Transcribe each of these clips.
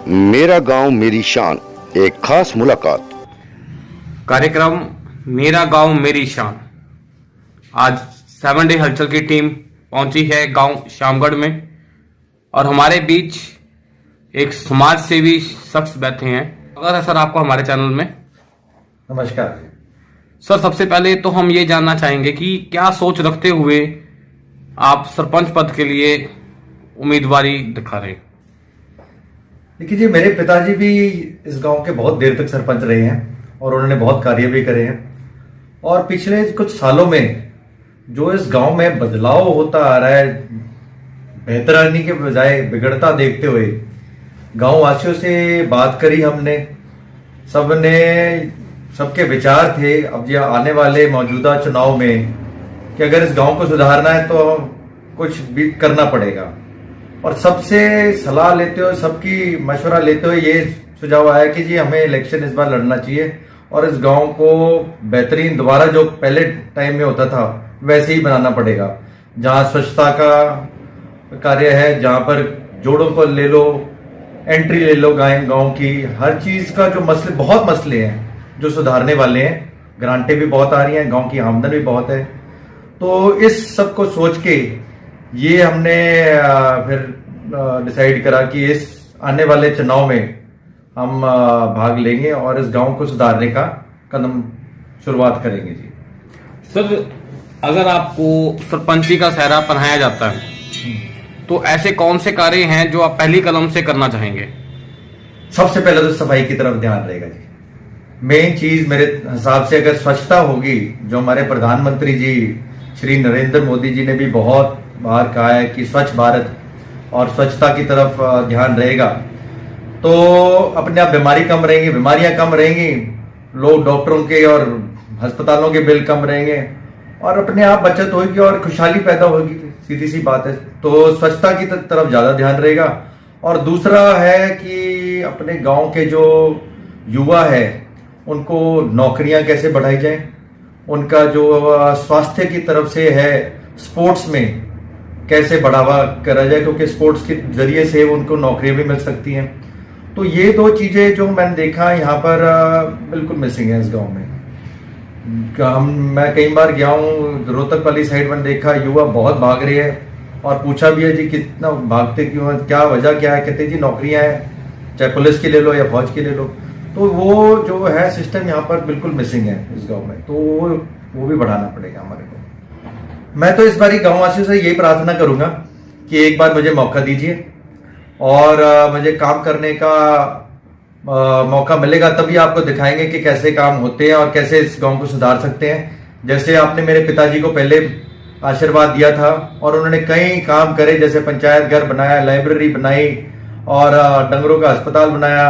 मेरा गांव मेरी शान, एक खास मुलाकात। कार्यक्रम मेरा गांव मेरी शान। आज 7 डे हलचल की टीम पहुंची है गांव श्यामगढ़ में और हमारे बीच एक समाज सेवी शख्स बैठे हैं। अगर है सर आपको हमारे चैनल में। नमस्कार सर, सबसे पहले तो हम ये जानना चाहेंगे कि क्या सोच रखते हुए आप सरपंच पद के लिए उम्मीदवारी दिखा रहे हैं। देखिए जी, मेरे पिताजी भी इस गांव के बहुत देर तक सरपंच रहे हैं और उन्होंने बहुत कार्य भी करे हैं। और पिछले कुछ सालों में जो इस गांव में बदलाव होता आ रहा है, बेहतर आने के बजाय बिगड़ता देखते हुए गांव वासियों से बात करी हमने। सबके विचार थे अब ये आने वाले मौजूदा चुनाव में कि अगर इस गांव को सुधारना है तो कुछ भी करना पड़ेगा। और सबसे सलाह लेते हुए, सबकी मशवरा लेते हुए ये सुझाव आया कि जी हमें इलेक्शन इस बार लड़ना चाहिए और इस गांव को बेहतरीन दोबारा जो पहले टाइम में होता था वैसे ही बनाना पड़ेगा। जहां स्वच्छता का कार्य है, जहां पर जोड़ों को ले लो, एंट्री ले लो गांव की, हर चीज का जो बहुत मसले हैं जो सुधारने वाले हैं। ग्रांटें भी बहुत आ रही हैं, गांव की आमदन भी बहुत है। तो इस सब को सोच के ये हमने फिर डिसाइड करा कि इस आने वाले चुनाव में हम भाग लेंगे और इस गांव को सुधारने का कदम शुरुआत करेंगे जी। सर, अगर आपको सरपंची का सेहरा पहनाया जाता है तो ऐसे कौन से कार्य हैं जो आप पहली कदम से करना चाहेंगे। सबसे पहले तो सफाई की तरफ ध्यान रहेगा जी। मेन चीज मेरे हिसाब से अगर स्वच्छता होगी, जो हमारे प्रधानमंत्री जी श्री नरेंद्र मोदी जी ने भी बहुत बार कहा है कि स्वच्छ भारत और स्वच्छता की तरफ ध्यान रहेगा, तो अपने आप बीमारियां कम रहेंगी, लोग डॉक्टरों के और अस्पतालों के बिल कम रहेंगे और अपने आप बचत होगी और खुशहाली पैदा होगी। सीधी सी बात है। तो स्वच्छता की तरफ ज्यादा ध्यान रहेगा। और दूसरा है कि अपने गांव के जो युवा है उनको नौकरियां कैसे बढ़ाई जाए, उनका जो स्वास्थ्य की तरफ से है, स्पोर्ट्स में कैसे बढ़ावा करा जाए, क्योंकि स्पोर्ट्स के जरिए से उनको नौकरियां भी मिल सकती हैं। तो ये दो चीजें जो मैंने देखा यहाँ पर बिल्कुल मिसिंग है इस गांव में। मैं कई बार गया हूँ रोहतक वाली साइड में, देखा युवा बहुत भाग रहे हैं और पूछा भी है जी कितना भागते क्यों, क्या वजह क्या है, कहते जी नौकरियां हैं, चाहे पुलिस की ले लो या फौज की ले लो। तो वो जो है सिस्टम यहाँ पर बिल्कुल मिसिंग है इस गांव में, तो वो भी बढ़ाना पड़ेगा हमारे को। मैं तो इस बार गांव वासियों से यही प्रार्थना करूंगा कि एक बार मुझे मौका दीजिए और मुझे काम करने का मौका मिलेगा, तभी आपको दिखाएंगे कि कैसे काम होते हैं और कैसे इस गांव को सुधार सकते हैं। जैसे आपने मेरे पिताजी को पहले आशीर्वाद दिया था और उन्होंने कई काम करे, जैसे पंचायत घर बनाया, लाइब्रेरी बनाई और डंगरों का अस्पताल बनाया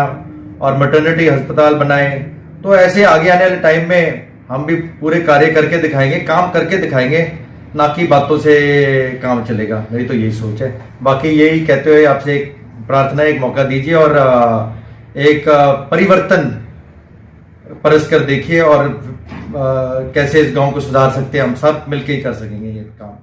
और मैटरनिटी अस्पताल बनाए। तो ऐसे आगे आने वाले टाइम में हम भी पूरे कार्य करके दिखाएंगे, काम करके दिखाएंगे, ना कि बातों से काम चलेगा। मेरी तो यही सोच है। बाकी यही कहते हुए आपसे एक प्रार्थना, एक मौका दीजिए और एक परिवर्तन परस कर देखिए और कैसे इस गांव को सुधार सकते हैं। हम सब मिलकर ही कर सकेंगे ये काम।